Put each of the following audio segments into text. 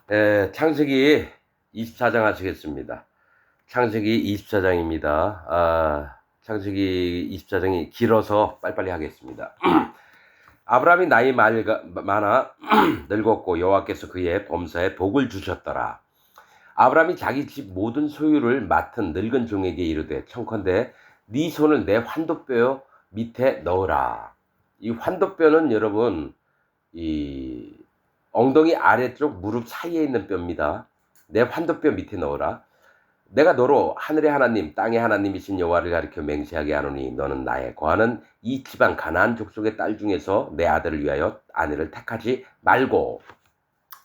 창세기 24장 하시겠습니다. 창세기 24장입니다. 창세기 24장이 길어서 빨리빨리 하겠습니다. 아브라함이 나이 많아 늙었고 여호와께서 그의 범사에 복을 주셨더라. 아브라함이 자기 집 모든 소유를 맡은 늙은 종에게 이르되 청컨대 네 손을 내 환도뼈 밑에 넣으라. 이 환도뼈는 여러분 이 엉덩이 아래쪽 무릎 사이에 있는 뼈입니다. 내 환도뼈 밑에 넣어라. 내가 너로 하늘의 하나님 땅의 하나님이신 여호와를 가리켜 맹세하게 하노니 너는 나의 거하는 이 지방 가나안 족속의 딸 중에서 내 아들을 위하여 아내를 택하지 말고.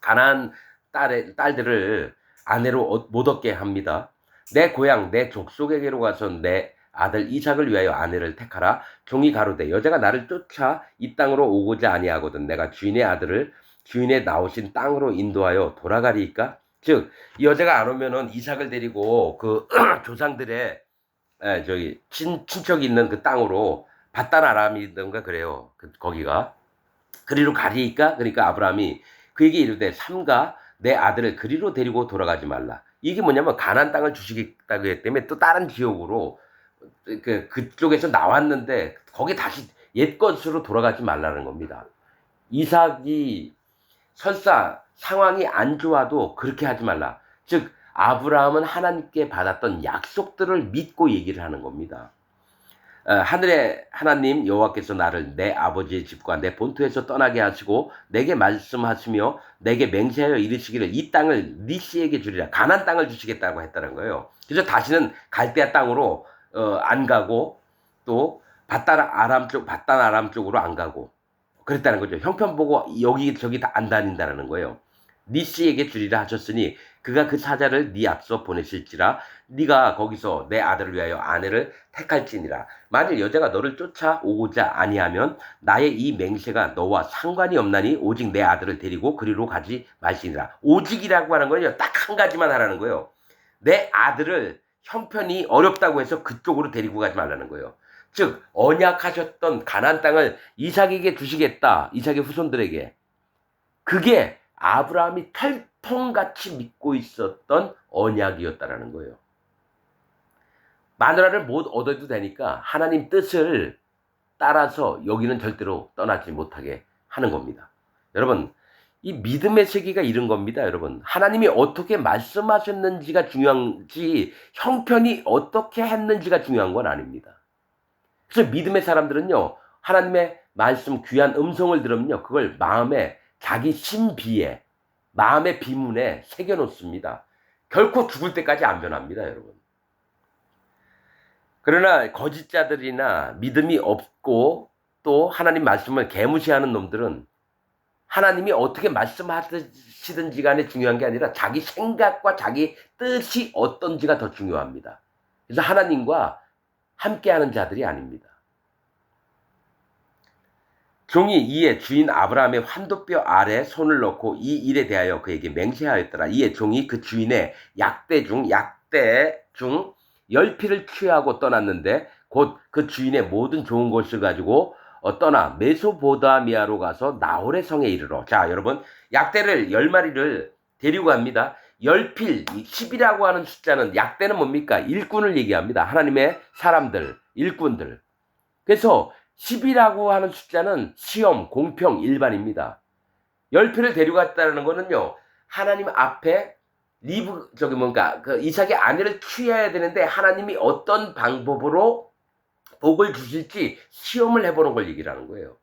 가나안 딸들을 아내로 못 얻게 합니다. 내 고향 내 족속에게로 가서 내 아들 이삭을 위하여 아내를 택하라. 종이 가로되 여자가 나를 쫓아 이 땅으로 오고자 아니하거든 내가 주인의 아들을 주인의 나오신 땅으로 인도하여 돌아가리이까. 즉 이 여자가 안 오면은 이삭을 데리고 그 조상들의 친척이 있는 그 땅으로 바단 아람이던가 그래요. 거기가 그리로 가리이까. 그러니까 아브라함이 그에게 이르되 삼가 내 아들을 그리로 데리고 돌아가지 말라. 이게 뭐냐면 가나안 땅을 주시겠다고 했기 때문에 또 다른 지역으로 그쪽에서 나왔는데 거기 다시 옛 것으로 돌아가지 말라는 겁니다. 이삭이 설사 상황이 안 좋아도 그렇게 하지 말라. 즉 아브라함은 하나님께 받았던 약속들을 믿고 얘기를 하는 겁니다. 하늘의 하나님 여호와께서 나를 내 아버지의 집과 내 본토에서 떠나게 하시고 내게 말씀하시며 내게 맹세하여 이르시기를 이 땅을 네 씨에게 주리라. 가나안 땅을 주시겠다고 했다는 거예요. 그래서 다시는 갈대아 땅으로 안 가고 또 바단 아람 쪽으로 안 가고 그랬다는 거죠. 형편 보고 여기저기 다 안 다닌다는 거예요. 네 씨에게 주리라 하셨으니 그가 그 사자를 네 앞서 보내실지라. 네가 거기서 내 아들을 위하여 아내를 택할지니라. 만일 여자가 너를 쫓아오고자 아니하면 나의 이 맹세가 너와 상관이 없나니 오직 내 아들을 데리고 그리로 가지 말지니라. 오직이라고 하는 거는요, 딱 한 가지만 하라는 거예요. 내 아들을 형편이 어렵다고 해서 그쪽으로 데리고 가지 말라는 거예요. 즉 언약하셨던 가나안 땅을 이삭에게 주시겠다. 이삭의 후손들에게. 그게 아브라함이 철통같이 믿고 있었던 언약이었다라는 거예요. 마누라를 못 얻어도 되니까 하나님 뜻을 따라서 여기는 절대로 떠나지 못하게 하는 겁니다. 여러분, 이 믿음의 세계가 이런 겁니다. 여러분, 하나님이 어떻게 말씀하셨는지가 중요한지 형편이 어떻게 했는지가 중요한 건 아닙니다. 그래서 믿음의 사람들은요, 하나님의 말씀 귀한 음성을 들으면요, 그걸 마음에 자기 신비에 마음의 비문에 새겨놓습니다. 결코 죽을 때까지 안 변합니다, 여러분. 그러나 거짓자들이나 믿음이 없고 또 하나님 말씀을 개무시하는 놈들은 하나님이 어떻게 말씀하시든지 간에 중요한 게 아니라 자기 생각과 자기 뜻이 어떤지가 더 중요합니다. 그래서 하나님과 함께하는 자들이 아닙니다. 종이 이에 주인 아브라함의 환도뼈 아래 손을 넣고 이 일에 대하여 그에게 맹세하였더라. 이에 종이 그 주인의 약대 중 10피를 취하고 떠났는데 곧 그 주인의 모든 좋은 것을 가지고 떠나 메소포다미아로 가서 나홀의 성에 이르러. 자, 여러분, 약대를 10마리를 데리고 갑니다. 10필, 10이라고 하는 숫자는 약대는 뭡니까? 일꾼을 얘기합니다. 하나님의 사람들, 일꾼들. 그래서 10이라고 하는 숫자는 시험, 공평, 일반입니다. 10표를 데려갔다는 거는요, 하나님 앞에 이삭의 아내를 취해야 되는데 하나님이 어떤 방법으로 복을 주실지 시험을 해보는 걸 얘기를 하는 거예요.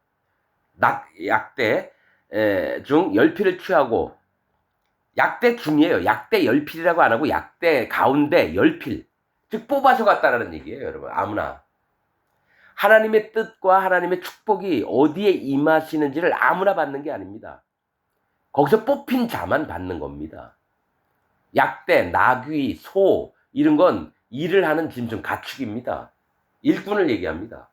약대 중 10필을 취하고, 약대 중이에요. 약대 10필이라고 안 하고 약대 가운데 10필. 즉 뽑아서 갔다라는 얘기예요, 여러분. 아무나. 하나님의 뜻과 하나님의 축복이 어디에 임하시는지를 아무나 받는 게 아닙니다. 거기서 뽑힌 자만 받는 겁니다. 약대, 나귀, 소 이런 건 일을 하는 짐승, 가축입니다. 일꾼을 얘기합니다.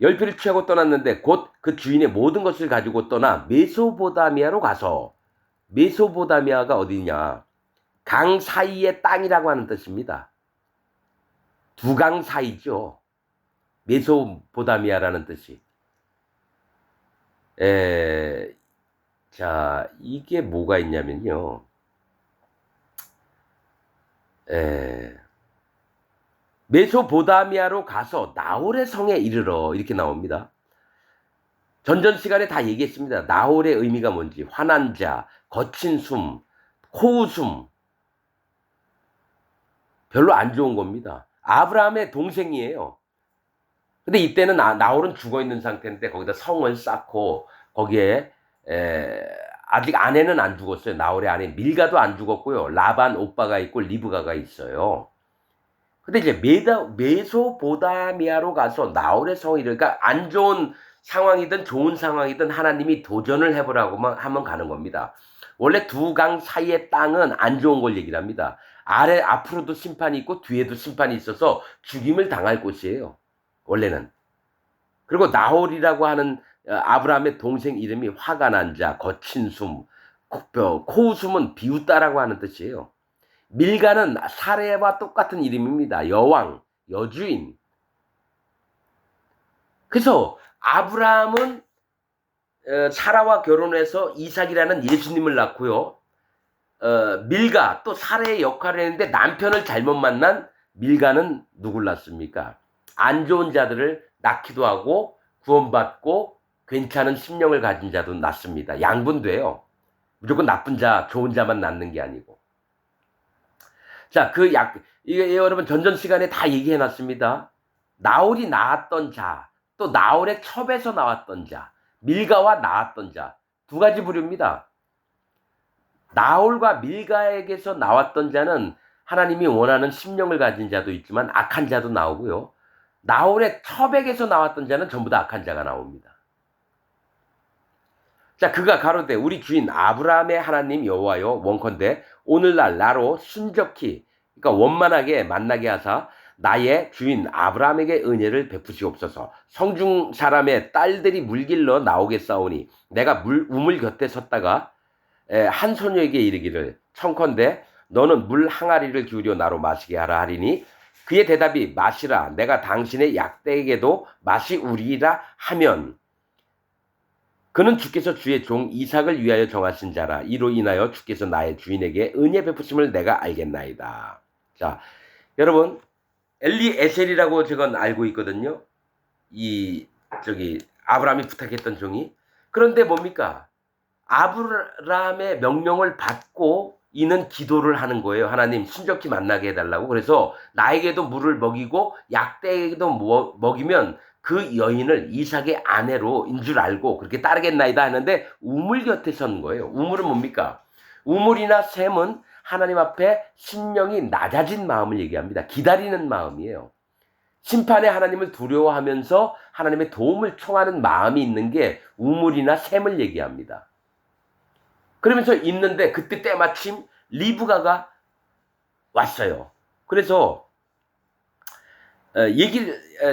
10표를 취하고 떠났는데 곧 그 주인의 모든 것을 가지고 떠나 메소포다미아로 가서, 메소포다미아가 어디냐? 강 사이의 땅이라고 하는 뜻입니다. 두 강 사이죠. 메소포다미아라는 뜻이. 자, 이게 뭐가 있냐면요. 에, 메소포타미아로 가서 나홀의 성에 이르러 이렇게 나옵니다. 전전 시간에 다 얘기했습니다. 나홀의 의미가 뭔지. 화난 자, 거친 숨, 코웃음. 별로 안 좋은 겁니다. 아브라함의 동생이에요. 근데 이때는 나홀은 죽어 있는 상태인데 거기다 성을 쌓고 거기에 아직 아내는 안 죽었어요. 나홀의 아내 밀가도 안 죽었고요. 라반 오빠가 있고 리브가가 있어요. 근데 이제 메소포타미아로 가서 나홀의 성이 그러니까 안 좋은 상황이든 좋은 상황이든 하나님이 도전을 해보라고만 하면 가는 겁니다. 원래 두 강 사이의 땅은 안 좋은 걸 얘기를 합니다. 아래 앞으로도 심판이 있고 뒤에도 심판이 있어서 죽임을 당할 곳이에요. 원래는. 그리고 나홀이라고 하는 아브라함의 동생 이름이 화가 난 자, 거친 숨, 코웃음은 비웃다라고 하는 뜻이에요. 밀가는 사레와 똑같은 이름입니다. 여왕, 여주인. 그래서 아브라함은 사라와 결혼해서 이삭이라는 예수님을 낳고요. 밀가 또 사레의 역할을 했는데 남편을 잘못 만난 밀가는 누굴 낳습니까? 안 좋은 자들을 낳기도 하고 구원받고 괜찮은 심령을 가진 자도 낳습니다. 양분돼요. 무조건 나쁜 자, 좋은 자만 낳는 게 아니고. 자, 이게 여러분 전전 시간에 다 얘기해 놨습니다. 나홀이 낳았던 자, 또 나홀의 첩에서 나왔던 자, 밀가와 낳았던 자, 두 가지 부류입니다. 나홀과 밀가에게서 나왔던 자는 하나님이 원하는 심령을 가진 자도 있지만 악한 자도 나오고요. 나홀의 첩에게서 나왔던 자는 전부 다 악한 자가 나옵니다. 자, 그가 가로되 우리 주인 아브라함의 하나님 여호와여 원컨대 오늘날 나로 순적히 그러니까 원만하게 만나게 하사 나의 주인 아브라함에게 은혜를 베푸시옵소서. 성중 사람의 딸들이 물길러 나오겠사오니 내가 우물 곁에 섰다가 한 소녀에게 이르기를 청컨대 너는 물 항아리를 기울여 나로 마시게 하라 하리니 그의 대답이 마시라 내가 당신의 약대에게도 마시우리라 하면 그는 주께서 주의 종 이삭을 위하여 정하신 자라 이로 인하여 주께서 나의 주인에게 은혜 베푸심을 내가 알겠나이다. 자, 여러분 엘리에셀이라고 저건 알고 있거든요. 아브라함이 부탁했던 종이. 그런데 뭡니까? 아브라함의 명령을 받고 이는 기도를 하는 거예요. 하나님 순적히 만나게 해달라고. 그래서 나에게도 물을 먹이고 약대에게도 먹이면 그 여인을 이삭의 아내로 인 줄 알고 그렇게 따르겠나이다 하는데 우물 곁에 선 거예요. 우물은 뭡니까? 우물이나 샘은 하나님 앞에 심령이 낮아진 마음을 얘기합니다. 기다리는 마음이에요. 심판의 하나님을 두려워하면서 하나님의 도움을 청하는 마음이 있는 게 우물이나 샘을 얘기합니다. 그러면서 있는데 그때 때마침 리브가가 왔어요. 그래서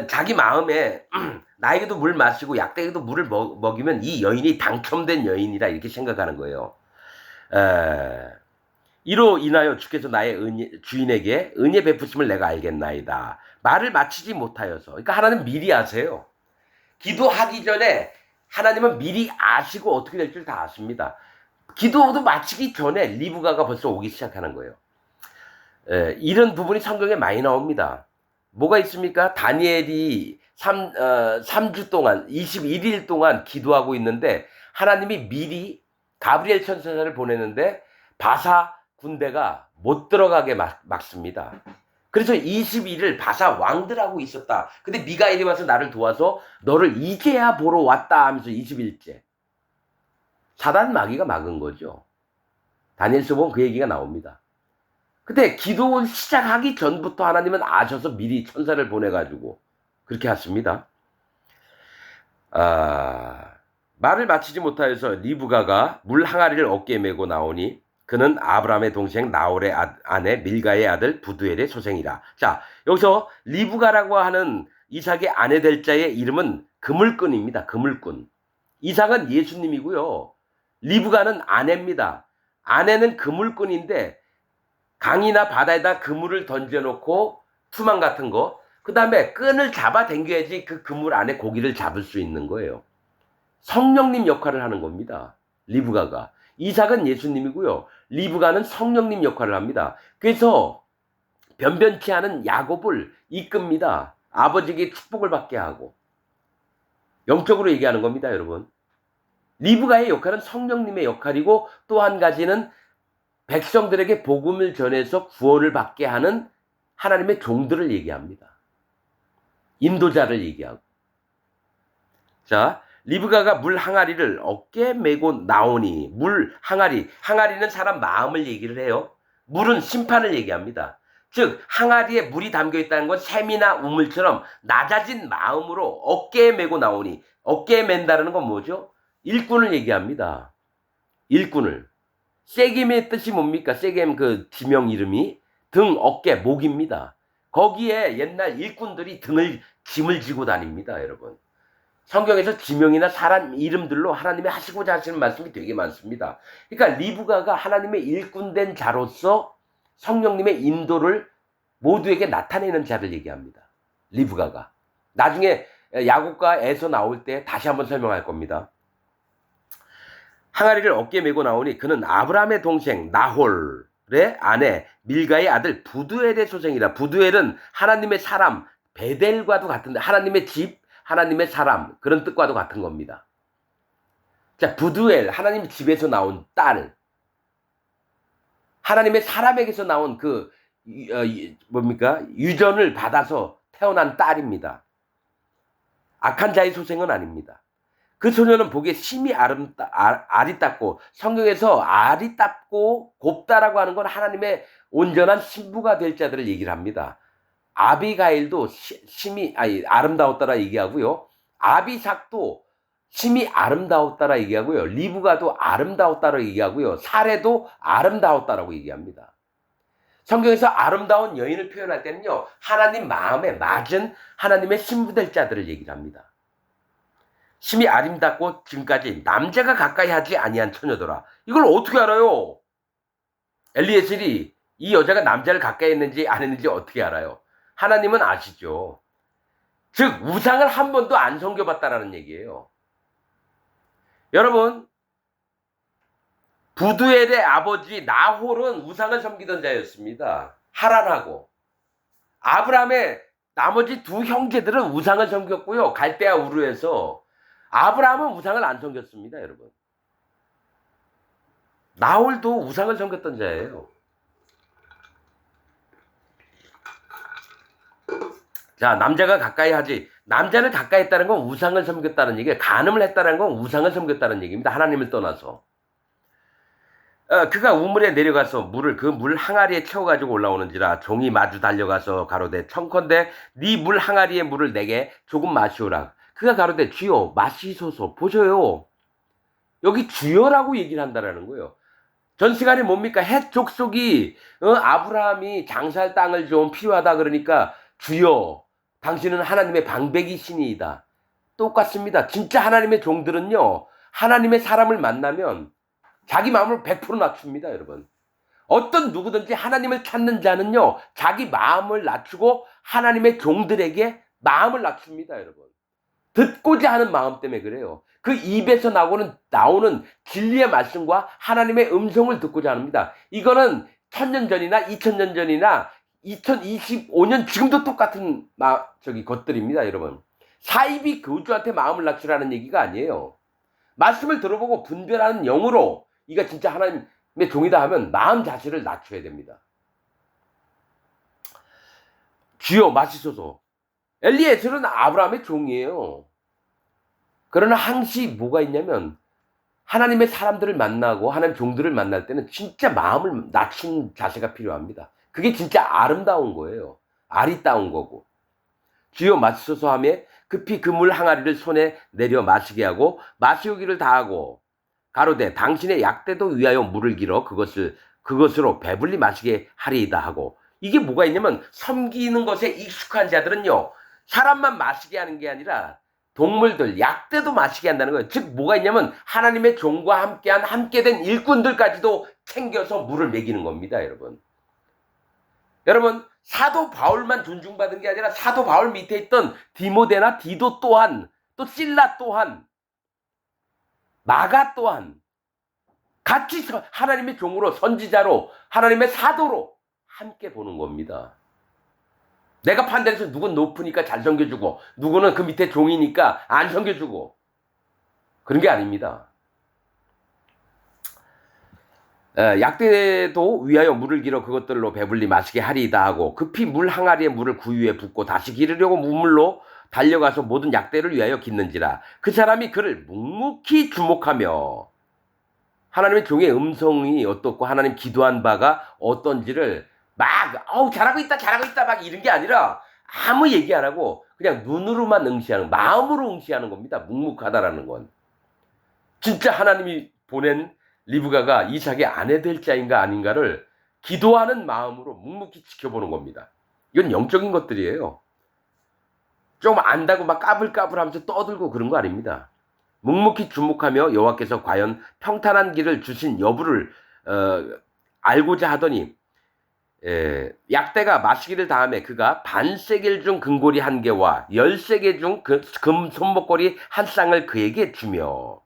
자기 마음에 나에게도 물 마시고 약대에게도 물을 먹이면 이 여인이 당첨된 여인이라 이렇게 생각하는 거예요. 이로 인하여 주께서 나의 주인에게 은혜 베푸심을 내가 알겠나이다. 말을 마치지 못하여서. 그러니까 하나님 미리 아세요. 기도하기 전에 하나님은 미리 아시고 어떻게 될 줄 다 아십니다. 기도도 마치기 전에 리브가가 벌써 오기 시작하는 거예요. 이런 부분이 성경에 많이 나옵니다. 뭐가 있습니까? 다니엘이 3주 동안 21일 동안 기도하고 있는데 하나님이 미리 가브리엘 천사를 보내는데 바사 군대가 못 들어가게 막습니다. 그래서 21일 바사 왕들하고 있었다. 근데 미가엘이 와서 나를 도와서 너를 이제야 보러 왔다 하면서 20일째. 사단 마귀가 막은 거죠. 다니엘서 보면 그 얘기가 나옵니다. 근데 기도 시작하기 전부터 하나님은 아셔서 미리 천사를 보내가지고 그렇게 하십니다. 말을 마치지 못하여서 리브가가 물 항아리를 어깨에 메고 나오니 그는 아브라함의 동생 나홀의 아내 밀가의 아들 부두엘의 소생이라. 자, 여기서 리브가라고 하는 이삭의 아내 될 자의 이름은 그물꾼입니다. 그물꾼. 이삭은 예수님이고요. 리브가는 아내입니다. 아내는 그물꾼인데 강이나 바다에다 그물을 던져놓고 투망 같은 거, 그 다음에 끈을 잡아 당겨야지 그 그물 안에 고기를 잡을 수 있는 거예요. 성령님 역할을 하는 겁니다. 리브가가. 이삭은 예수님이고요. 리브가는 성령님 역할을 합니다. 그래서 변변치 않은 야곱을 이끕니다. 아버지에게 축복을 받게 하고. 영적으로 얘기하는 겁니다, 여러분. 리브가의 역할은 성령님의 역할이고, 또 한 가지는 백성들에게 복음을 전해서 구원을 받게 하는 하나님의 종들을 얘기합니다. 인도자를 얘기하고. 자, 리브가가 물 항아리를 어깨에 메고 나오니, 물 항아리, 항아리는 사람 마음을 얘기를 해요. 물은 심판을 얘기합니다. 즉 항아리에 물이 담겨 있다는 건 샘이나 우물처럼 낮아진 마음으로 어깨에 메고 나오니, 어깨에 맨다는 건 뭐죠? 일꾼을 얘기합니다. 일꾼을. 세겜의 뜻이 뭡니까? 세겜 그 지명 이름이 등, 어깨, 목입니다. 거기에 옛날 일꾼들이 짐을 지고 다닙니다, 여러분. 성경에서 지명이나 사람 이름들로 하나님이 하시고자 하시는 말씀이 되게 많습니다. 그러니까 리브가가 하나님의 일꾼된 자로서 성령님의 인도를 모두에게 나타내는 자를 얘기합니다. 리브가가. 나중에 야곱과 에서 나올 때 다시 한번 설명할 겁니다. 항아리를 어깨에 메고 나오니 그는 아브라함의 동생 나홀의 아내 밀가의 아들 부두엘의 소생이라. 부두엘은 하나님의 사람, 베델과도 같은데 하나님의 집, 하나님의 사람, 그런 뜻과도 같은 겁니다. 자, 부두엘, 하나님 집에서 나온 딸, 하나님의 사람에게서 나온 유전을 받아서 태어난 딸입니다. 악한 자의 소생은 아닙니다. 그 소녀는 보기에 심히 아리답고, 성경에서 아리답고 곱다라고 하는 건 하나님의 온전한 신부가 될 자들을 얘기를 합니다. 아비가일도 심히 아름다웠다라 얘기하고요. 아비삭도 심히 아름다웠다라 얘기하고요. 리브가도 아름다웠다라 얘기하고요. 사레도 아름다웠다라고 얘기합니다. 성경에서 아름다운 여인을 표현할 때는요, 하나님 마음에 맞은 하나님의 신부 될 자들을 얘기를 합니다. 심히 아름답고 지금까지 남자가 가까이 하지 아니한 처녀더라. 이걸 어떻게 알아요? 엘리에셀이 이 여자가 남자를 가까이 했는지 안 했는지 어떻게 알아요? 하나님은 아시죠. 즉 우상을 한 번도 안 섬겨봤다라는 얘기예요. 여러분, 부두엘의 아버지 나홀은 우상을 섬기던 자였습니다. 하란하고. 아브라함의 나머지 두 형제들은 우상을 섬겼고요. 갈대아 우르에서. 아브라함은 우상을 안 섬겼습니다, 여러분. 나홀도 우상을 섬겼던 자예요. 자, 남자가 가까이 하지. 남자를 가까이 했다는 건 우상을 섬겼다는 얘기예요. 간음을 했다는 건 우상을 섬겼다는 얘기입니다. 하나님을 떠나서. 그가 우물에 내려가서 그 물 항아리에 채워가지고 올라오는지라. 종이 마주 달려가서 가로되 청컨대 네 물 항아리에 물을 내게 조금 마시오라. 그가 가로되 주여 마시소서. 보셔요. 여기 주여라고 얘기를 한다라는 거예요. 전 시간에 뭡니까? 헷 족속이 아브라함이 장사할 땅을 좀 필요하다 그러니까 주여 당신은 하나님의 방백이시니이다. 똑같습니다. 진짜 하나님의 종들은요, 하나님의 사람을 만나면 자기 마음을 100% 낮춥니다, 여러분. 어떤 누구든지 하나님을 찾는 자는요, 자기 마음을 낮추고 하나님의 종들에게 마음을 낮춥니다, 여러분. 듣고자 하는 마음 때문에 그래요. 그 입에서 나오는 진리의 말씀과 하나님의 음성을 듣고자 합니다. 이거는 1000년 전이나 2000년 전이나 2025년 지금도 똑같은 것들입니다, 여러분. 사이비 교주한테 마음을 낮추라는 얘기가 아니에요. 말씀을 들어보고 분별하는 영으로 이가 진짜 하나님의 종이다 하면 마음 자체를 낮춰야 됩니다. 주여 마시소서. 엘리에셀은 아브라함의 종이에요. 그러나 항시 뭐가 있냐면 하나님의 사람들을 만나고 하나님 종들을 만날 때는 진짜 마음을 낮춘 자세가 필요합니다. 그게 진짜 아름다운 거예요. 아리따운 거고. 주여 마시소서 하며 급히 그 물 항아리를 손에 내려 마시게 하고 마시오기를 다하고 가로되 당신의 약대도 위하여 물을 길어 그것으로 배불리 마시게 하리이다 하고. 이게 뭐가 있냐면 섬기는 것에 익숙한 자들은요, 사람만 마시게 하는 게 아니라 동물들, 약대도 마시게 한다는 거예요. 즉 뭐가 있냐면 하나님의 종과 함께된 일꾼들까지도 챙겨서 물을 먹이는 겁니다, 여러분. 여러분, 사도 바울만 존중받은 게 아니라 사도 바울 밑에 있던 디모데나 디도 또한, 또 실라 또한, 마가 또한 같이 하나님의 종으로, 선지자로, 하나님의 사도로 함께 보는 겁니다. 내가 판단해서 누군 높으니까 잘 섬겨주고 누구는 그 밑에 종이니까 안 섬겨주고 그런 게 아닙니다. 약대도 위하여 물을 길어 그것들로 배불리 마시게 하리이다 하고 급히 물 항아리에 물을 구유에 붓고 다시 기르려고 우물로 달려가서 모든 약대를 위하여 깃는지라. 그 사람이 그를 묵묵히 주목하며 하나님의 종의 음성이 어떻고 하나님 기도한 바가 어떤지를 막 잘하고 있다 막 이런 게 아니라 아무 얘기 안 하고 그냥 눈으로만 응시하는, 마음으로 응시하는 겁니다. 묵묵하다라는 건 진짜 하나님이 보낸 리브가가 이삭의 아내 될 자인가 아닌가를 기도하는 마음으로 묵묵히 지켜보는 겁니다. 이건 영적인 것들이에요. 좀 안다고 막 까불까불하면서 떠들고 그런 거 아닙니다. 묵묵히 주목하며 여호와께서 과연 평탄한 길을 주신 여부를 알고자 하더니 약대가 마시기를 다음에 그가 반세겔 중 금고리 1개와 10세겔 중 금 손목고리 1쌍을 그에게 주며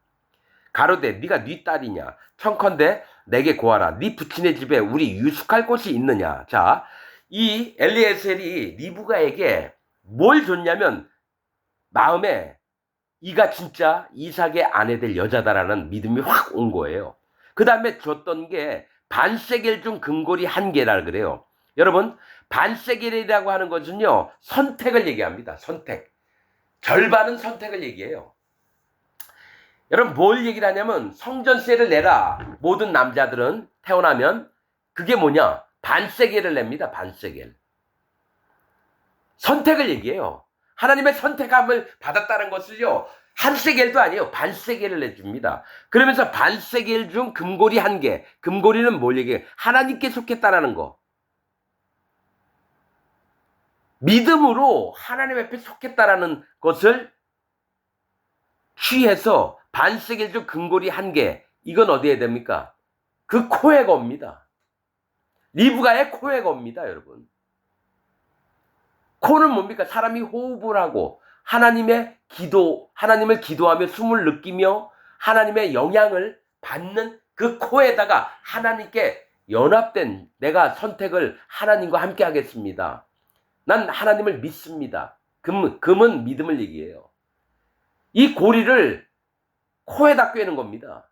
가로되 네가 네 딸이냐 청컨대 내게 고하라 네 부친의 집에 우리 유숙할 곳이 있느냐. 자, 이 엘리에셀이 리브가에게 뭘 줬냐면 마음에 이가 진짜 이삭의 아내 될 여자다라는 믿음이 확 온 거예요. 그 다음에 줬던 게 반세겔 중 금고리 1개라 그래요. 여러분, 반세겔이라고 하는 것은요 선택을 얘기합니다. 선택. 절반은 선택을 얘기해요. 여러분 뭘 얘기를 하냐면 성전세를 내라. 모든 남자들은 태어나면 그게 뭐냐? 반세겔을 냅니다. 반세겔. 선택을 얘기해요. 하나님의 선택함을 받았다는 것을요 1세겔도 아니에요. 반세겔을 내줍니다. 그러면서 반세겔 중 금고리 1개. 금고리는 뭘 얘기해요? 하나님께 속했다라는 거. 믿음으로 하나님 앞에 속했다라는 것을 취해서 반세겔 중 금고리 1개. 이건 어디에 됩니까? 그 코에 겁니다. 리브가의 코에 겁니다. 여러분. 코는 뭡니까? 사람이 호흡을 하고 하나님의 하나님을 기도하며 숨을 느끼며 하나님의 영향을 받는 그 코에다가 하나님께 연합된 내가 선택을 하나님과 함께 하겠습니다. 난 하나님을 믿습니다. 금은 믿음을 얘기해요. 이 고리를 코에다 꿰는 겁니다.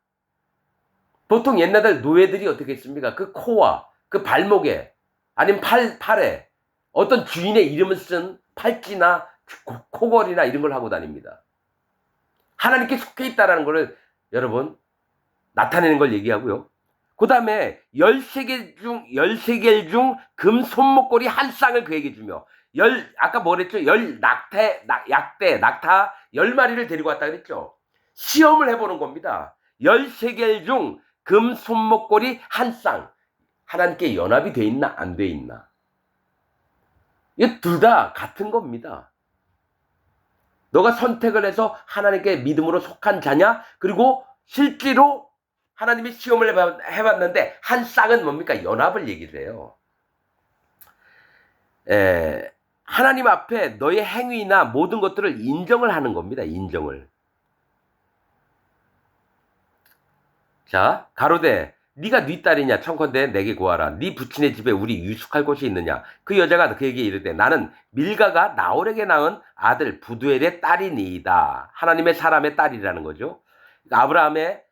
보통 옛날 노예들이 어떻게 했습니까? 그 코와 그 발목에 아니면 팔에 어떤 주인의 이름을 쓴 팔찌나 코걸이나 이런 걸 하고 다닙니다. 하나님께 속해 있다라는 것을 여러분 나타내는 걸 얘기하고요. 그 다음에 13개 중 금 손목고리 1쌍을 그에게 주며 아까 뭐랬죠? 약대, 낙타 10마리를 데리고 왔다 그랬죠? 시험을 해보는 겁니다. 13개 중 금 손목고리 1쌍. 하나님께 연합이 돼 있나 안 돼 있나. 이 둘 다 같은 겁니다. 너가 선택을 해서 하나님께 믿음으로 속한 자냐? 그리고 실제로 하나님이 시험을 해봤는데 한 쌍은 뭡니까? 연합을 얘기를 해요. 하나님 앞에 너의 행위나 모든 것들을 인정을 하는 겁니다. 인정을. 자, 가로되 네가 네 딸이냐 청컨대 내게 구하라 네 부친의 집에 우리 유숙할 곳이 있느냐. 그 여자가 그에게 이르되 나는 밀가가 나홀에게 낳은 아들 부두엘의 딸이니이다. 하나님의 사람의 딸이라는 거죠. 아브라함의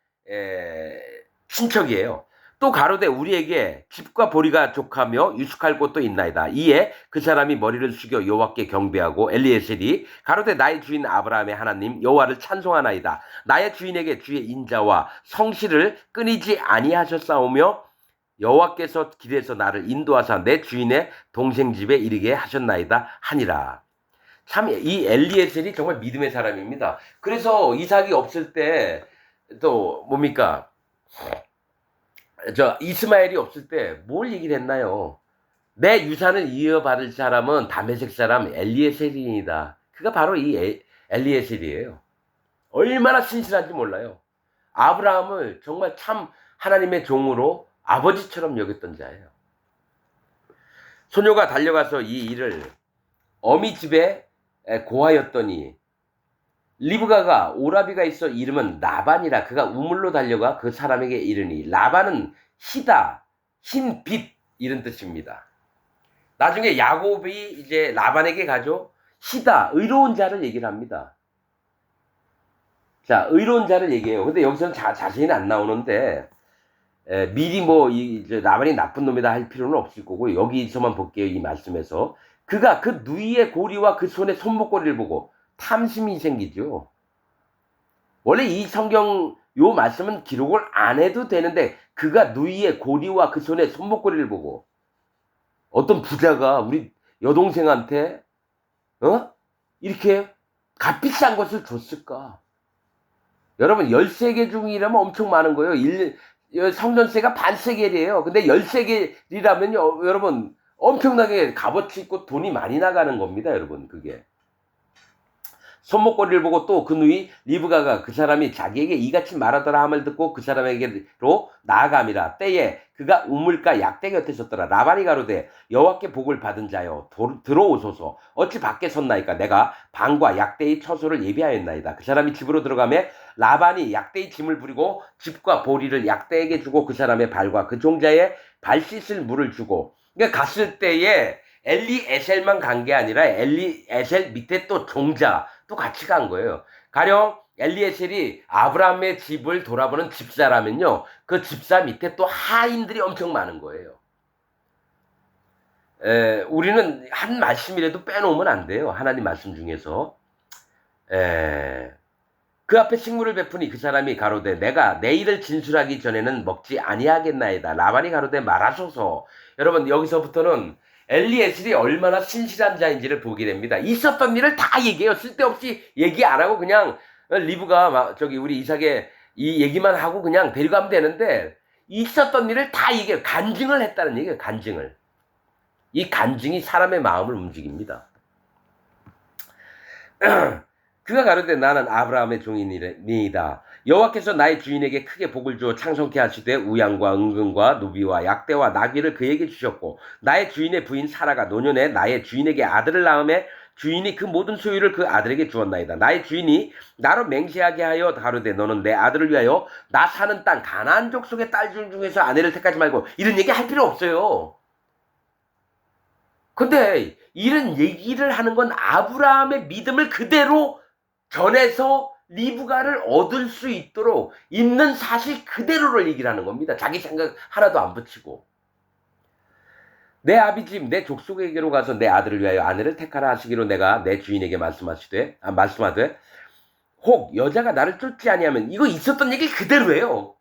친척이에요. 또 가로되 우리에게 집과 보리가 족하며 유숙할 곳도 있나이다. 이에 그 사람이 머리를 숙여 여호와께 경배하고 엘리에셀이 가로되 나의 주인 아브라함의 하나님 여호와를 찬송하나이다. 나의 주인에게 주의 인자와 성실을 끊이지 아니하셨사오며 여호와께서 길에서 나를 인도하사 내 주인의 동생 집에 이르게 하셨나이다 하니라. 참 이 엘리에셀이 정말 믿음의 사람입니다. 그래서 이삭이 없을 때 또 뭡니까? 이스마엘이 없을 때 뭘 얘기를 했나요? 내 유산을 이어받을 사람은 다메섹 사람 엘리에셀이다. 그가 바로 이 엘리에셀이에요. 얼마나 신실한지 몰라요. 아브라함을 정말 참 하나님의 종으로 아버지처럼 여겼던 자예요. 소녀가 달려가서 이 일을 어미 집에 고하였더니 리브가가 오라비가 있어 이름은 라반이라 그가 우물로 달려가 그 사람에게 이르니 라반은 희다, 흰 빛 이런 뜻입니다. 나중에 야곱이 이제 라반에게 가죠. 희다, 의로운 자를 얘기를 합니다. 자, 의로운 자를 얘기해요. 근데 여기서는 자세히는 안 나오는데 미리 뭐 라반이 나쁜 놈이다 할 필요는 없을 거고 여기서만 볼게요. 이 말씀에서 그가 그 누이의 고리와 그 손의 손목고리를 보고 탐심이 생기죠. 원래 이 성경 요 말씀은 기록을 안 해도 되는데 그가 누이의 고리와 그 손의 손목고리를 보고 어떤 부자가 우리 여동생한테 이렇게 값비싼 것을 줬을까? 여러분 13개 중이라면 엄청 많은 거예요. 성전세가 반세겔이에요. 근데 10세겔이라면요 여러분 엄청나게 값어치 있고 돈이 많이 나가는 겁니다. 여러분 그게. 손목걸이를 보고 또 그 누이 리브가가 그 사람이 자기에게 이같이 말하더라 함을 듣고 그 사람에게로 나아감이라. 때에 그가 우물가 약대 곁에 섰더라. 라반이 가로되 여호와께 복을 받은 자여 들어오소서. 어찌 밖에 섰나이까. 내가 방과 약대의 처소를 예비하였나이다. 그 사람이 집으로 들어가매 라반이 약대의 짐을 부리고 집과 보리를 약대에게 주고 그 사람의 발과 그 종자의 발 씻을 물을 주고. 그러니까 갔을 때에 엘리에셀만 간 게 아니라 엘리에셀 밑에 또 종자 또 같이 간 거예요. 가령 엘리에셀이 아브라함의 집을 돌아보는 집사라면요. 그 집사 밑에 또 하인들이 엄청 많은 거예요. 우리는 한 말씀이라도 빼놓으면 안 돼요. 하나님 말씀 중에서. 그 앞에 식물을 베푸니 그 사람이 가로되 내가 내일을 진술하기 전에는 먹지 아니하겠나이다. 라반이 가로되 말하소서. 여러분 여기서부터는 엘리에셀이 얼마나 신실한 자인지를 보게 됩니다. 있었던 일을 다 얘기해요. 쓸데없이 얘기 안 하고 그냥 리브가 우리 이삭의 이 얘기만 하고 그냥 데려가면 되는데 있었던 일을 다 얘기해요. 간증을 했다는 얘기예요. 간증을. 이 간증이 사람의 마음을 움직입니다. 그가 가로되 나는 아브라함의 종이니이다. 여호와께서 나의 주인에게 크게 복을 주어 창성케 하시되 우양과 은금과 누비와 약대와 나귀를 그에게 주셨고 나의 주인의 부인 사라가 노년에 나의 주인에게 아들을 낳음에 주인이 그 모든 소유를 그 아들에게 주었나이다. 나의 주인이 나로 맹세하게 하여 가로되 너는 내 아들을 위하여 나 사는 땅 가나안 족속의 딸 중에서 아내를 택하지 말고 이런 얘기 할 필요 없어요. 근데 이런 얘기를 하는 건 아브라함의 믿음을 그대로 전해서 리브가를 얻을 수 있도록 있는 사실 그대로를 얘기를 하는 겁니다. 자기 생각 하나도 안 붙이고. 내 아비집 내 족속에게로 가서 내 아들을 위하여 아내를 택하라 하시기로 내가 내 주인에게 말씀하되 혹 여자가 나를 쫓지 아니하면 이거 있었던 얘기 그대로예요.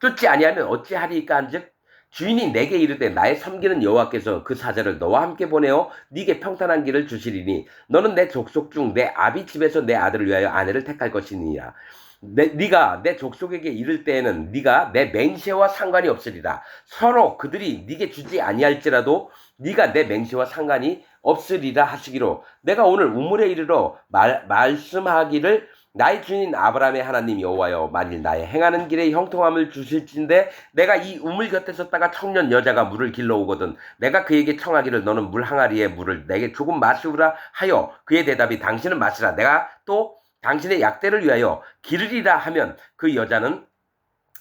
쫓지 아니하면 어찌하리까 한즉 주인이 내게 이르되 나의 섬기는 여호와께서 그 사자를 너와 함께 보내어 네게 평탄한 길을 주시리니 너는 내 족속 중 내 아비 집에서 내 아들을 위하여 아내를 택할 것이니라. 네가 내 족속에게 이를 때에는 네가 내 맹세와 상관이 없으리라. 서로 그들이 네게 주지 아니할지라도 네가 내 맹세와 상관이 없으리라 하시기로 내가 오늘 우물에 이르러 말씀하기를 나의 주인 아브라함의 하나님 여호와여 만일 나의 행하는 길에 형통함을 주실진데 내가 이 우물 곁에 섰다가 청년 여자가 물을 길러오거든 내가 그에게 청하기를 너는 물 항아리에 물을 내게 조금 마시우라 하여 그의 대답이 당신은 마시라 내가 또 당신의 약대를 위하여 기르리라 하면 그 여자는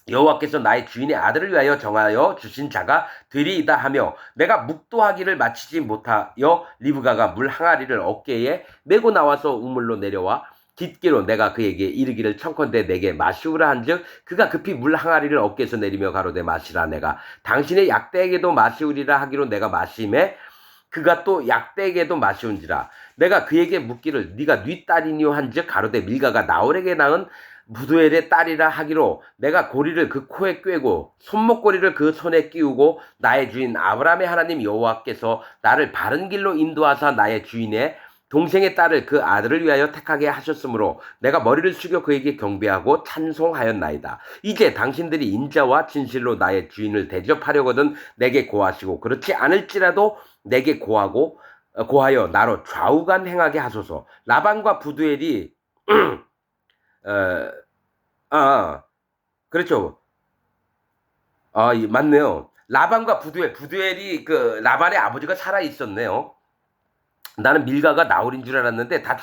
여호와께서 나의 주인의 아들을 위하여 정하여 주신 자가 되리이다 하며 내가 묵도하기를 마치지 못하여 리브가가 물 항아리를 어깨에 메고 나와서 우물로 내려와 깃기로 내가 그에게 이르기를 청컨대 내게 마시우라 한즉 그가 급히 물 항아리를 어깨에서 내리며 가로되 마시라 내가 당신의 약대에게도 마시우리라 하기로 내가 마심에 그가 또 약대에게도 마시운지라 내가 그에게 묻기를 네가 네 딸이니요 한즉 가로되 밀가가 나홀에게 낳은 무두엘의 딸이라 하기로 내가 고리를 그 코에 꿰고 손목고리를 그 손에 끼우고 나의 주인 아브라함의 하나님 여호와께서 나를 바른 길로 인도하사 나의 주인의 동생의 딸을 그 아들을 위하여 택하게 하셨으므로 내가 머리를 숙여 그에게 경배하고 찬송하였나이다. 이제 당신들이 인자와 진실로 나의 주인을 대접하려거든 내게 고하시고 그렇지 않을지라도 내게 고하여 나로 좌우간 행하게 하소서. 라반과 부두엘이 그렇죠. 맞네요. 라반과 부두엘이 그 라반의 아버지가 살아 있었네요. 나는 밀가가 나홀인 줄 알았는데 다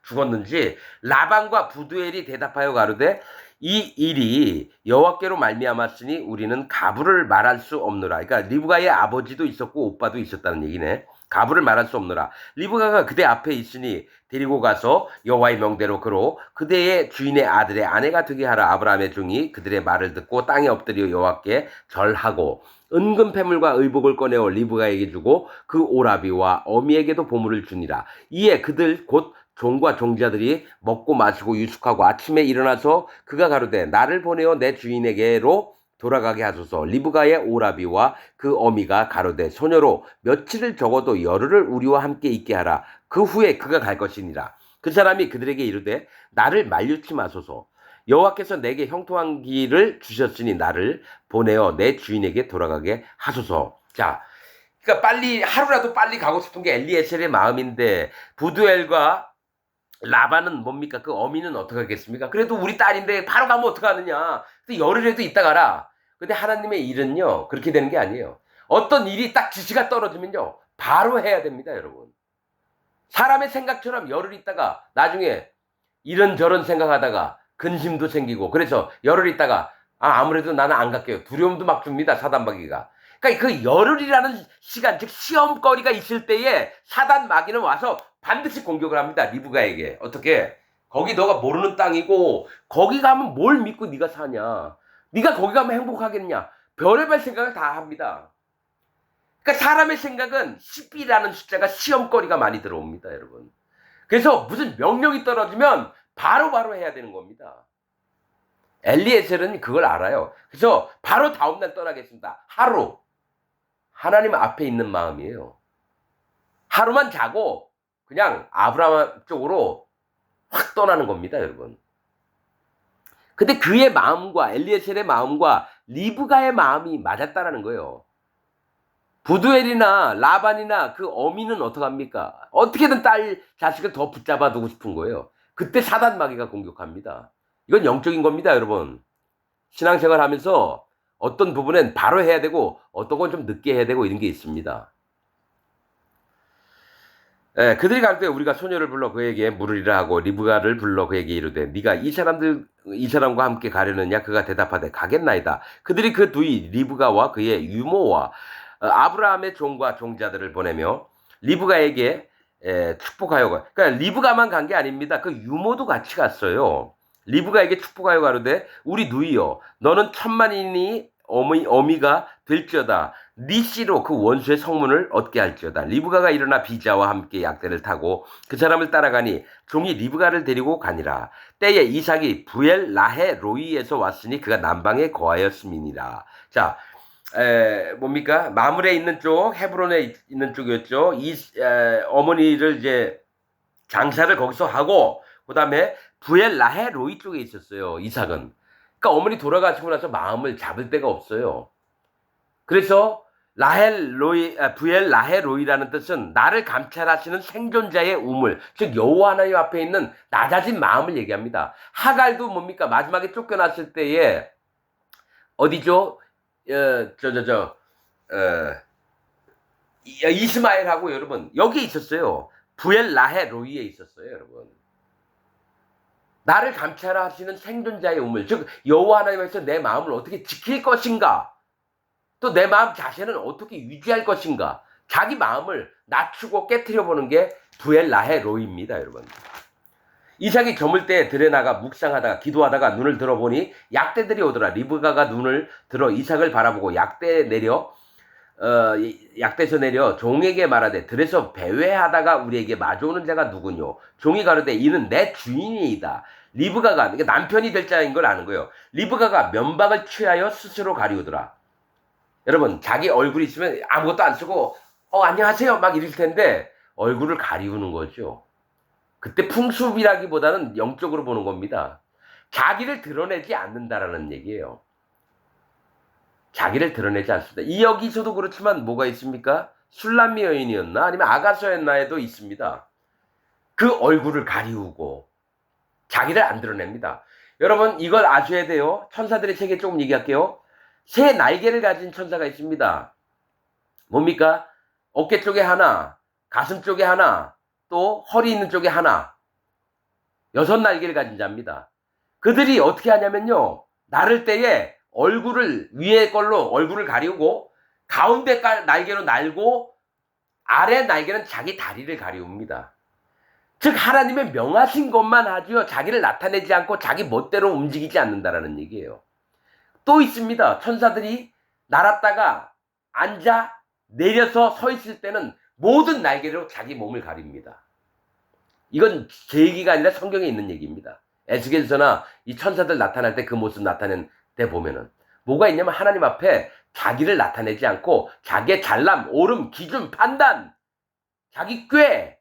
죽었는지 라반과 부두엘이 대답하여 가로되 이 일이 여호와께로 말미암았으니 우리는 가부를 말할 수 없노라. 그러니까 리브가의 아버지도 있었고 오빠도 있었다는 얘기네. 가부를 말할 수 없노라. 리브가가 그대 앞에 있으니 데리고 가서 여호와의 명대로 그로 그대의 주인의 아들의 아내가 되게 하라. 아브라함의 종이 그들의 말을 듣고 땅에 엎드려 여호와께 절하고 은금 패물과 의복을 꺼내어 리브가에게 주고 그 오라비와 어미에게도 보물을 주니라. 이에 그들 곧 종과 종자들이 먹고 마시고 유숙하고 아침에 일어나서 그가 가로되 나를 보내어 내 주인에게로 돌아가게 하소서. 리브가의 오라비와 그 어미가 가로되 소녀로 며칠을 적어도 열흘을 우리와 함께 있게 하라. 그 후에 그가 갈 것이니라. 그 사람이 그들에게 이르되 나를 만류치 마소서. 여호와께서 내게 형통한 길을 주셨으니 나를 보내어 내 주인에게 돌아가게 하소서. 자, 그러니까 빨리 하루라도 빨리 가고 싶은 게 엘리에셀의 마음인데 부두엘과 라반은 뭡니까? 그 어미는 어떻게 하겠습니까? 그래도 우리 딸인데 바로 가면 어떡하느냐. 열흘에도 있다 가라. 근데 하나님의 일은요 그렇게 되는 게 아니에요. 어떤 일이 딱 지시가 떨어지면요 바로 해야 됩니다, 여러분. 사람의 생각처럼 열흘 있다가 나중에 이런저런 생각하다가 근심도 생기고 그래서 열흘 있다가 아무래도 나는 안 갈게요. 두려움도 막 줍니다, 사단마귀가. 그러니까 그 열흘이라는 시간, 즉 시험거리가 있을 때에 사단 마귀는 와서 반드시 공격을 합니다, 리브가에게. 어떻게? 거기 너가 모르는 땅이고 거기 가면 뭘 믿고 네가 사냐? 네가 거기 가면 행복하겠냐? 별의별 생각을 다 합니다. 그러니까 사람의 생각은 10이라는 숫자가 시험거리가 많이 들어옵니다, 여러분. 그래서 무슨 명령이 떨어지면 바로 해야 되는 겁니다. 엘리에셀은 그걸 알아요. 그래서 바로 다음날 떠나겠습니다. 하루. 하나님 앞에 있는 마음이에요. 하루만 자고 그냥 아브라함 쪽으로 확 떠나는 겁니다, 여러분. 근데 그의 마음과 엘리에셀의 마음과 리브가의 마음이 맞았다라는 거예요. 부두엘이나 라반이나 그 어미는 어떡합니까? 어떻게든 딸 자식을 더 붙잡아 두고 싶은 거예요. 그때 사단 마귀가 공격합니다. 이건 영적인 겁니다, 여러분. 신앙생활 하면서 어떤 부분은 바로 해야 되고 어떤 건 좀 늦게 해야 되고 이런 게 있습니다. 그들이 갈 때 우리가 소녀를 불러 그에게 물으리라 하고 리브가를 불러 그에게 이르되 네가 이 사람과 함께 가려느냐? 그가 대답하되 가겠나이다. 그들이 그 두이 리브가와 그의 유모와 아브라함의 종과 종자들을 보내며 리브가에게 축복하여 그러니까 리브가만 간 게 아닙니다. 그 유모도 같이 갔어요. 리브가에게 축복하여 가로되 우리 누이여 너는 천만인이 어미가 될지어다. 네 씨로 그 원수의 성문을 얻게 할지어다. 리브가가 일어나 비자와 함께 약대를 타고 그 사람을 따라가니 종이 리브가를 데리고 가니라. 때에 이삭이 부엘 라헤 로이에서 왔으니 그가 남방에 거하였음이니라. 자, 뭡니까? 마물에 있는 쪽, 헤브론에 있는 쪽이었죠. 어머니를 이제 장사를 거기서 하고 그 다음에 부엘 라헤 로이 쪽에 있었어요, 이삭은. 그러니까 어머니 돌아가시고 나서 마음을 잡을 데가 없어요. 그래서 부엘 라헤 로이라는 뜻은 나를 감찰하시는 생존자의 우물, 즉 여호와 하나님 앞에 있는 낮아진 마음을 얘기합니다. 하갈도 뭡니까? 마지막에 쫓겨났을 때에 어디죠? 이스마엘하고 여러분 여기에 있었어요. 부엘 라헤 로이에 있었어요, 여러분. 나를 감찰하시는 생존자의 우물, 즉 여호와 하나님께서 내 마음을 어떻게 지킬 것인가, 또 내 마음 자세는 어떻게 유지할 것인가, 자기 마음을 낮추고 깨트려 보는 게 부엘 라헤 로이입니다, 여러분. 이삭이 저물 때 들에 나가 묵상하다가 기도하다가 눈을 들어보니 약대들이 오더라. 리브가가 눈을 들어 이삭을 바라보고 약대에서 내려 종에게 말하되 들에서 배회하다가 우리에게 마주오는 자가 누구뇨? 종이 가로되 이는 내 주인이이다. 리브가가, 그러니까 남편이 될 자인 걸 아는 거예요. 리브가가 면박을 취하여 스스로 가리우더라. 여러분, 자기 얼굴이 있으면 아무것도 안 쓰고 안녕하세요 막 이럴 텐데 얼굴을 가리우는 거죠. 그때 풍습이라기보다는 영적으로 보는 겁니다. 자기를 드러내지 않는다라는 얘기예요. 자기를 드러내지 않습니다. 이 여기서도 그렇지만 뭐가 있습니까? 술람미 여인이었나 아니면 아가서였나에도 있습니다. 그 얼굴을 가리우고 자기를 안 드러냅니다. 여러분 이걸 아셔야 돼요. 천사들의 세계 조금 얘기할게요. 새 날개를 가진 천사가 있습니다. 뭡니까? 어깨 쪽에 하나, 가슴 쪽에 하나, 또 허리 있는 쪽에 하나, 6날개를 가진 자입니다. 그들이 어떻게 하냐면요, 나를 때에 얼굴을 위에 걸로 얼굴을 가리우고 가운데 날개로 날고 아래 날개는 자기 다리를 가리웁니다. 즉 하나님의 명하신 것만 하지요, 자기를 나타내지 않고 자기 멋대로 움직이지 않는다라는 얘기예요. 또 있습니다. 천사들이 날았다가 앉아 내려서 서 있을 때는 모든 날개로 자기 몸을 가립니다. 이건 제 얘기가 아니라 성경에 있는 얘기입니다. 에스겔서나 이 천사들 나타날 때 그 모습 나타낸 때 보면은 뭐가 있냐면 하나님 앞에 자기를 나타내지 않고 자기의 잘남, 옳음, 기준, 판단, 자기 꾀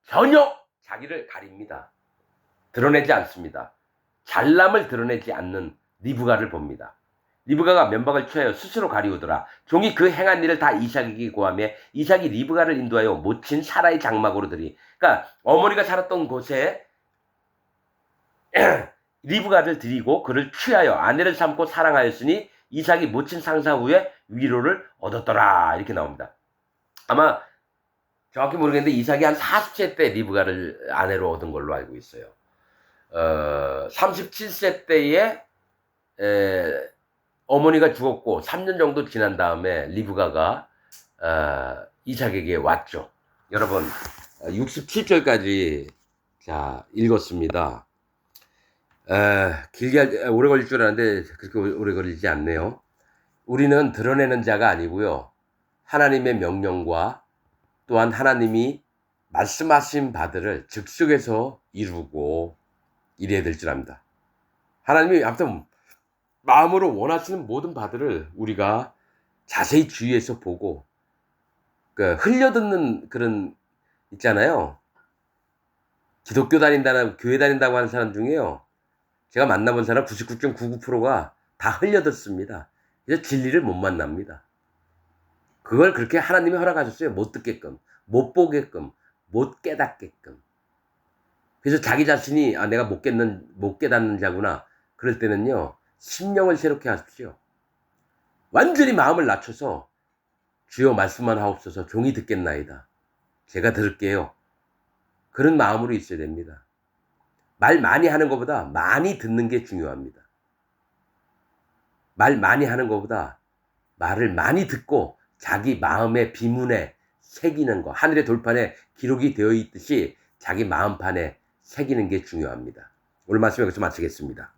전혀 자기를 가립니다. 드러내지 않습니다. 잘남을 드러내지 않는 리브가를 봅니다. 리브가가 면박을 취하여 스스로 가리우더라. 종이 그 행한 일을 다 이삭에게 고하며 이삭이 리브가를 인도하여 모친 사라의 장막으로 들이. 그러니까 어머니가 살았던 곳에 리브가를 드리고 그를 취하여 아내를 삼고 사랑하였으니 이삭이 모친 상사 후에 위로를 얻었더라. 이렇게 나옵니다. 아마 정확히 모르겠는데 이삭이 한 40세 때 리브가를 아내로 얻은 걸로 알고 있어요. 37세 때에 어머니가 죽었고 3년 정도 지난 다음에 리브가가 이삭에게 왔죠. 여러분 67절까지 자 읽었습니다. 길게 오래 걸릴 줄 알았는데 그렇게 오래 걸리지 않네요. 우리는 드러내는 자가 아니고요, 하나님의 명령과 또한 하나님이 말씀하신 바들을 즉석에서 이루고 이래야 될 줄 압니다. 하나님이 아무튼 마음으로 원하시는 모든 바들을 우리가 자세히 주의해서 보고, 흘려듣는 그런 있잖아요. 기독교 다닌다는, 교회 다닌다고 하는 사람 중에요, 제가 만나본 사람 99.99%가 다 흘려듣습니다. 그래서 진리를 못 만납니다. 그걸 그렇게 하나님이 허락하셨어요. 못 듣게끔, 못 보게끔, 못 깨닫게끔. 그래서 자기 자신이 내가 못 깨닫는 자구나. 그럴 때는요, 심령을 새롭게 하십시오. 완전히 마음을 낮춰서 주여 말씀만 하옵소서, 종이 듣겠나이다. 제가 들을게요. 그런 마음으로 있어야 됩니다. 말 많이 하는 것보다 많이 듣는 게 중요합니다. 말 많이 하는 것보다 말을 많이 듣고 자기 마음의 비문에 새기는 거, 하늘의 돌판에 기록이 되어 있듯이 자기 마음판에 새기는 게 중요합니다. 오늘 말씀 여기서 마치겠습니다.